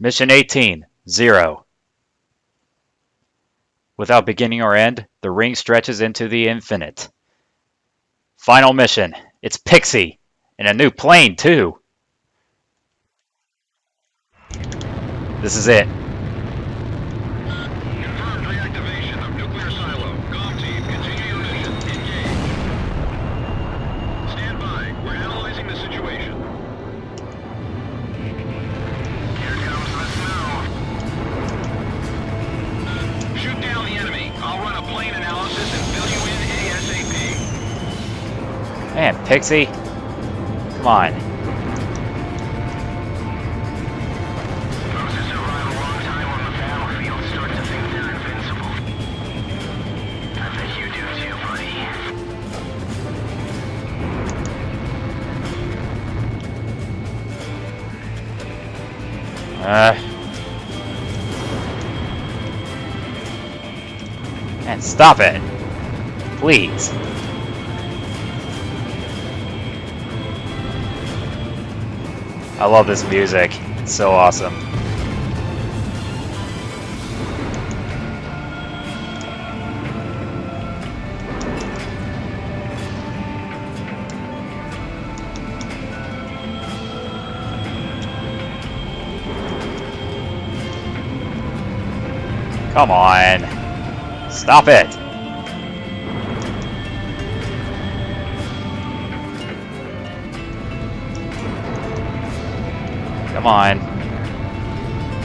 Mission 18, 0. Without beginning or end, the ring stretches into the infinite. Final mission. It's Pixie. In a new plane, too. This is it. Confirmed reactivation of nuclear silo. Comm team, continue your mission. Engage. Stand by. We're analyzing the situation. Here comes the snow. Shoot down the enemy. I'll run a plane analysis and fill you in ASAP. Man, Pixie. Come on. Those who survive a long time on the battlefield start to think they're invincible. I bet you do too, buddy. Man, stop it. Please. I love this music. It's so awesome. Come on. Stop it. Come on.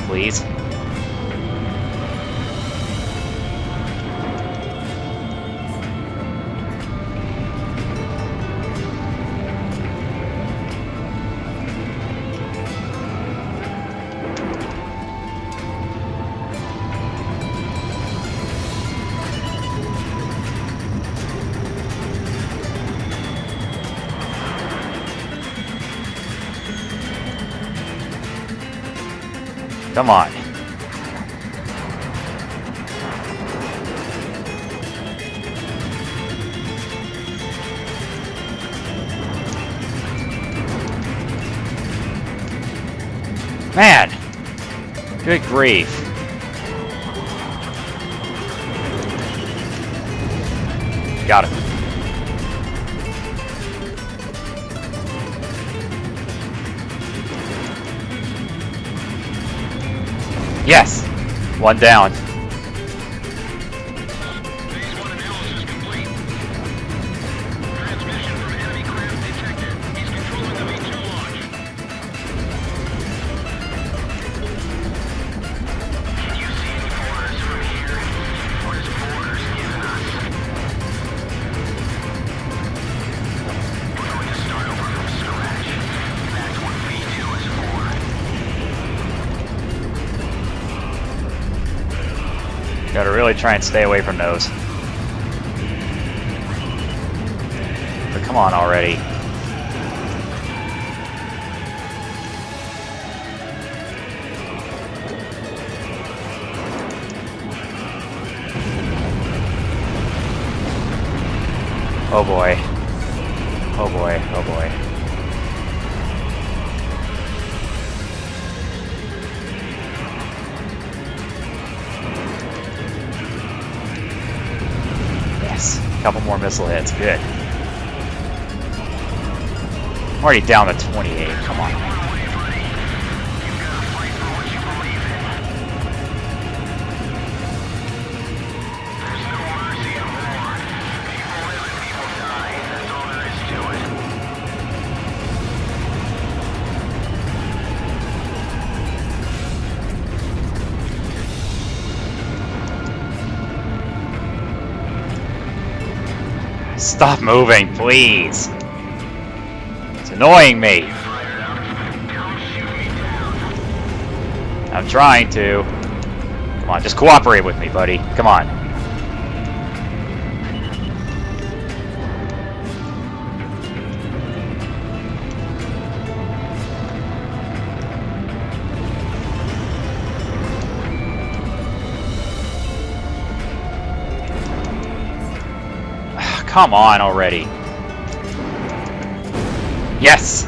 Please. Come on. Man! Good grief. Got it. Yes! One down. Phase 1 analysis complete. Transmission from enemy craft detected. He's controlling the V2 launch. Can you see any borders from here? What is borders giving us? We're going to start over from scratch. That's what V2 is for. Gotta really try and stay away from those. But come on already. Oh boy. Oh boy. Oh boy. Yes. A couple more missile hits. Good. I'm already down to 28. Come on. Stop moving, please. It's annoying me. I'm trying to. Come on, just cooperate with me, buddy. Come on. Come on already. Yes!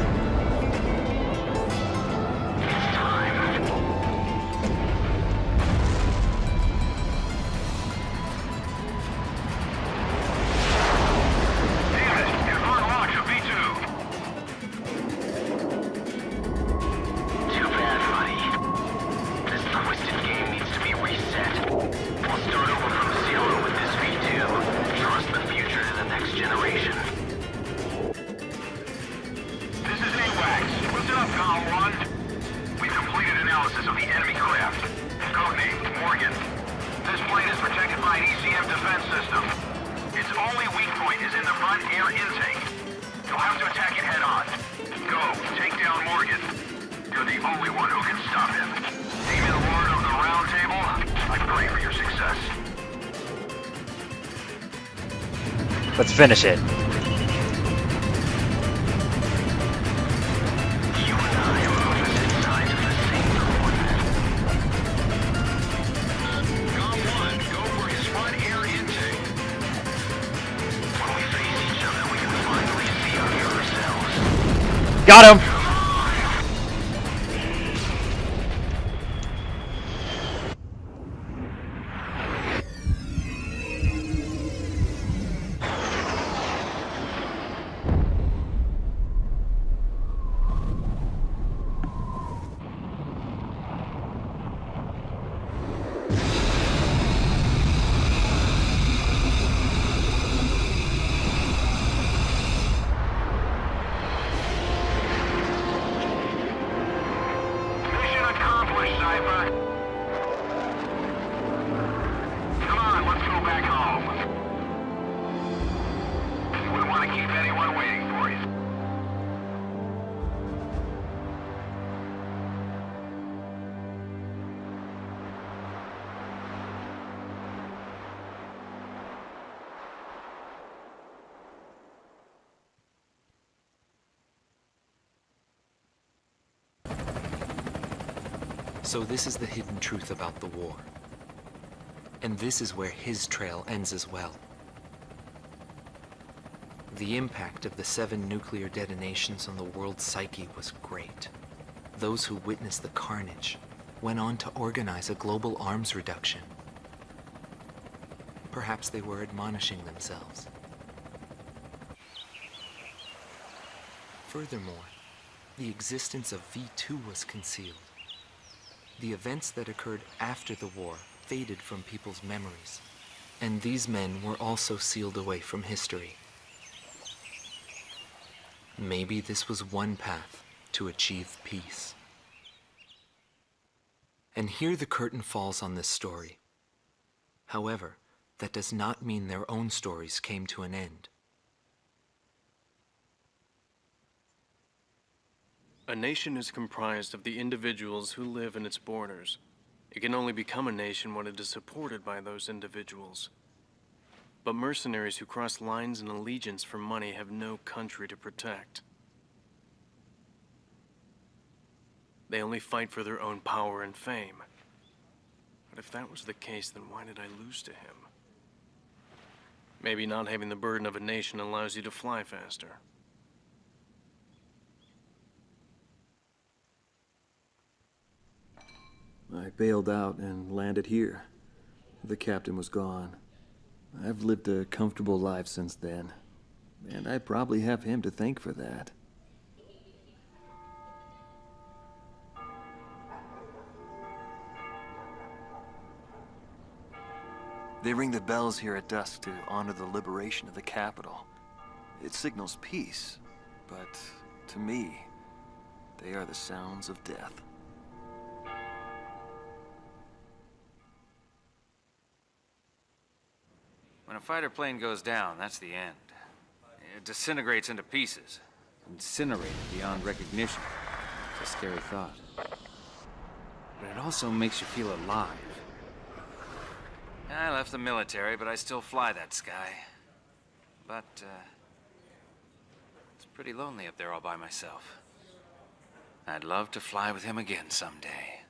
only one who can stop him. Demon Lord of the Round Table, I pray for your success. Let's finish it. You and I are opposite sides of the same coin. Gong 1, go for his front air intake. When we face each other, we can finally see under ourselves. Got him! Mission accomplished, Cypher. Come on, let's go back home. You wouldn't want to keep anyone waiting for you. So this is the hidden truth about the war. And this is where his trail ends as well. The impact of the 7 nuclear detonations on the world's psyche was great. Those who witnessed the carnage went on to organize a global arms reduction. Perhaps they were admonishing themselves. Furthermore, the existence of V2 was concealed. The events that occurred after the war faded from people's memories, and these men were also sealed away from history. Maybe this was one path to achieve peace. And here the curtain falls on this story. However, that does not mean their own stories came to an end. A nation is comprised of the individuals who live in its borders. It can only become a nation when it is supported by those individuals. But mercenaries who cross lines in allegiance for money have no country to protect. They only fight for their own power and fame. But if that was the case, then why did I lose to him? Maybe not having the burden of a nation allows you to fly faster. I bailed out and landed here. The captain was gone. I've lived a comfortable life since then, and I probably have him to thank for that. They ring the bells here at dusk to honor the liberation of the capital. It signals peace, but to me, they are the sounds of death. When a fighter plane goes down, that's the end. It disintegrates into pieces. Incinerated beyond recognition. It's a scary thought. But it also makes you feel alive. I left the military, but I still fly that sky. But, it's pretty lonely up there all by myself. I'd love to fly with him again someday.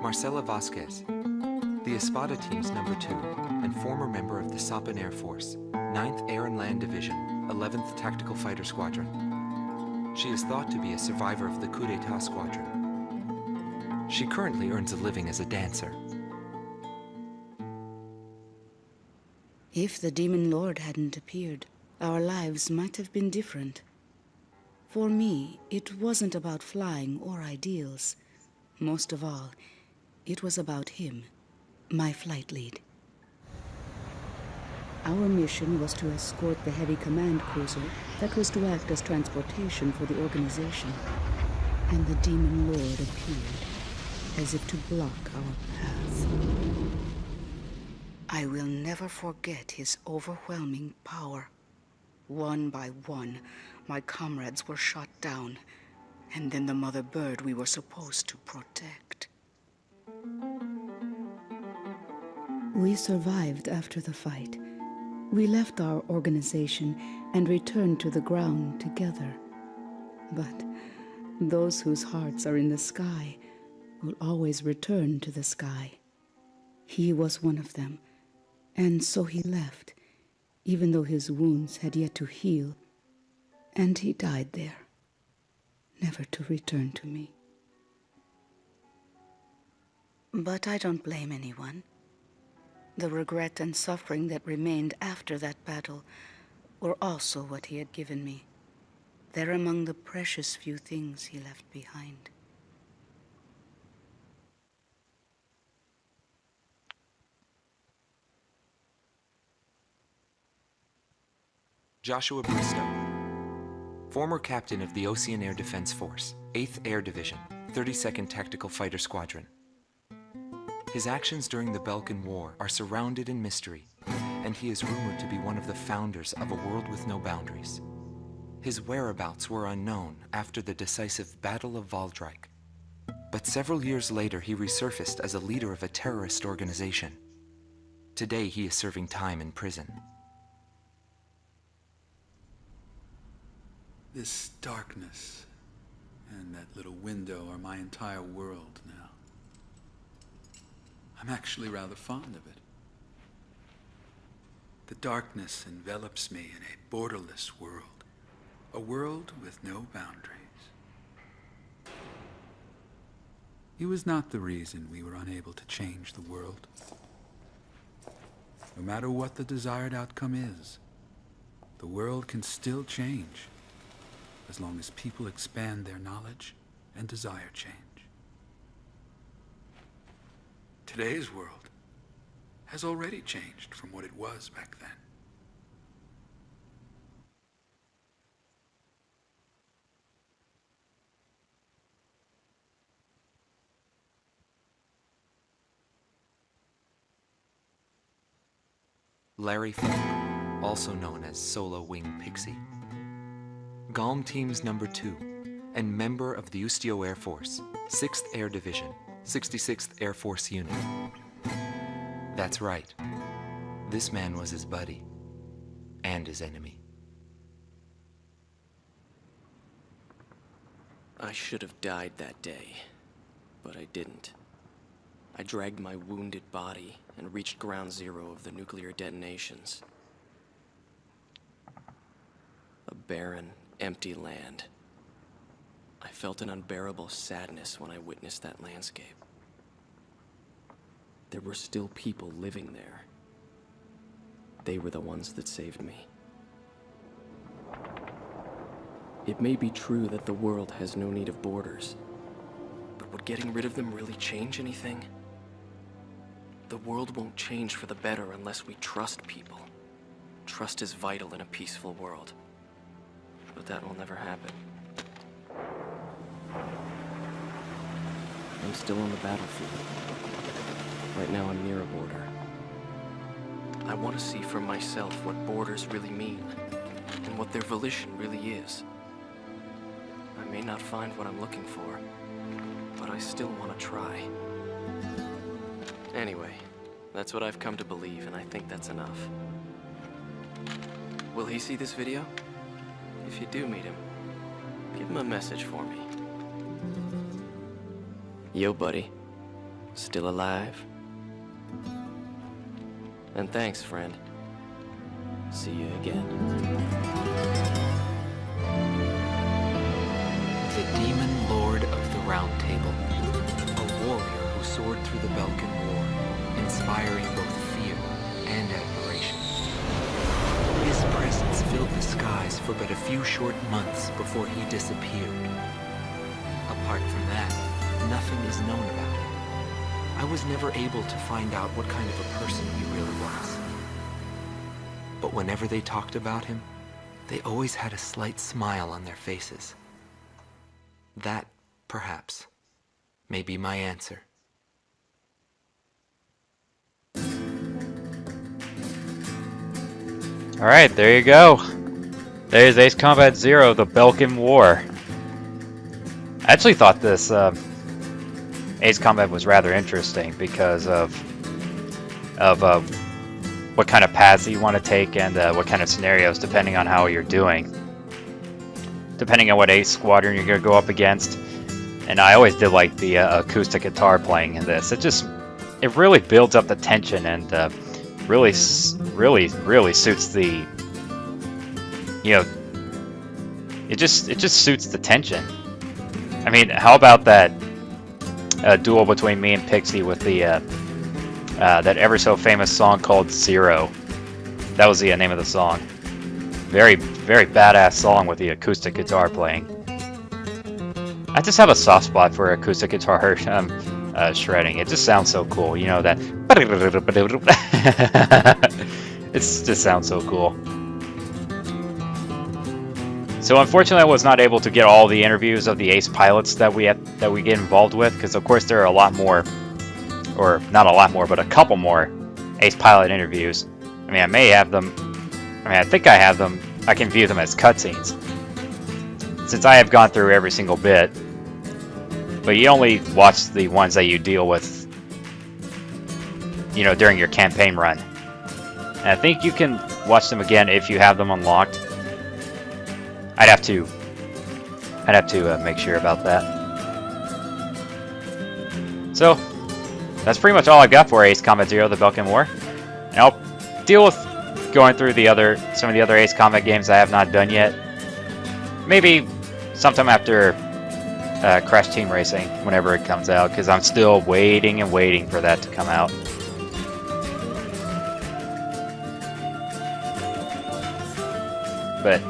Marcela Vasquez, the Espada team's number 2 and former member of the Sapan Air Force, 9th Air and Land Division, 11th Tactical Fighter Squadron. She is thought to be a survivor of the coup d'etat squadron. She currently earns a living as a dancer. If the Demon Lord hadn't appeared, our lives might have been different. For me, it wasn't about flying or ideals. Most of all, it was about him, my flight lead. Our mission was to escort the heavy command cruiser that was to act as transportation for the organization. And the Demon Lord appeared, as if to block our path. I will never forget his overwhelming power. One by one, my comrades were shot down, and then the mother bird we were supposed to protect. We survived after the fight. We left our organization and returned to the ground together. But those whose hearts are in the sky will always return to the sky. He was one of them, and so he left, even though his wounds had yet to heal, and he died there, never to return to me. But I don't blame anyone. The regret and suffering that remained after that battle were also what he had given me. They're among the precious few things he left behind. Joshua Bristow, former captain of the Ocean Air Defense Force, 8th Air Division, 32nd Tactical Fighter Squadron. His actions during the Belkan War are surrounded in mystery, and he is rumored to be one of the founders of a world with no boundaries. His whereabouts were unknown after the decisive Battle of Valdreich, but several years later he resurfaced as a leader of a terrorist organization. Today he is serving time in prison. This darkness and that little window are my entire world now. I'm actually rather fond of it. The darkness envelops me in a borderless world, a world with no boundaries. He was not the reason we were unable to change the world. No matter what the desired outcome is, the world can still change, as long as people expand their knowledge and desire change. Today's world has already changed from what it was back then. Larry Falk, also known as Solo Wing Pixie. GALM Team's number 2, and member of the Ustio Air Force, 6th Air Division, 66th Air Force Unit. That's right. This man was his buddy, and his enemy. I should have died that day, but I didn't. I dragged my wounded body and reached ground zero of the nuclear detonations. A barren, empty land. I felt an unbearable sadness when I witnessed that landscape. There were still people living there. They were the ones that saved me. It may be true that the world has no need of borders, but would getting rid of them really change anything? The world won't change for the better unless we trust people. Trust is vital in a peaceful world. But that will never happen. I'm still on the battlefield. Right now I'm near a border. I want to see for myself what borders really mean, and what their volition really is. I may not find what I'm looking for, but I still want to try. Anyway, that's what I've come to believe, and I think that's enough. Will he see this video? If you do meet him, give him a message for me. Yo, buddy. Still alive? And thanks, friend. See you again. The Demon Lord of the Round Table, a warrior who soared through the Belkan War, inspiring both fear and admiration. His presence filled the skies for but a few short months before he disappeared. Apart from that, nothing is known about him. I was never able to find out what kind of a person he really was. But whenever they talked about him, they always had a slight smile on their faces. That, perhaps, may be my answer. Alright, there you go. There's Ace Combat Zero, the Belkan War. I actually thought this Ace Combat was rather interesting because of what kind of paths you want to take and what kind of scenarios, depending on how you're doing. Depending on what Ace Squadron you're going to go up against. And I always did like the acoustic guitar playing in this. It really builds up the tension and really suits the, you know, it just suits the tension. I mean, how about that duel between me and Pixie with the that ever so famous song called Zero? That was the name of the song. Very badass song with the acoustic guitar playing. I just have a soft spot for acoustic guitar shredding. It just sounds so cool. You know that. It just sounds so cool. So unfortunately, I was not able to get all the interviews of the Ace pilots that we get involved with, because of course there are a lot more, or not a lot more, but a couple more Ace pilot interviews. I mean, I may have them. I mean, I think I have them. I can view them as cutscenes, since I have gone through every single bit. But you only watch the ones that you deal with, you know, during your campaign run. And I think you can watch them again if you have them unlocked. I'd have to make sure about that. So that's pretty much all I've got for Ace Combat Zero: The Belkan War. And I'll deal with going through some of the other Ace Combat games I have not done yet. Maybe sometime after Crash Team Racing, whenever it comes out, because I'm still waiting and waiting for that to come out. But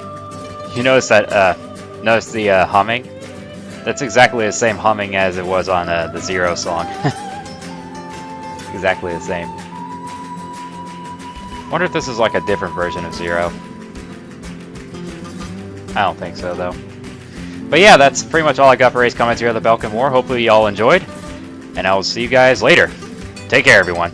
you notice that the humming? That's exactly the same humming as it was on the Zero song. Exactly the same. Wonder if this is like a different version of Zero. I don't think so, though. But yeah, that's pretty much all I got for Ace Combat Zero: The Belkan War. Hopefully y'all enjoyed, and I will see you guys later. Take care, everyone.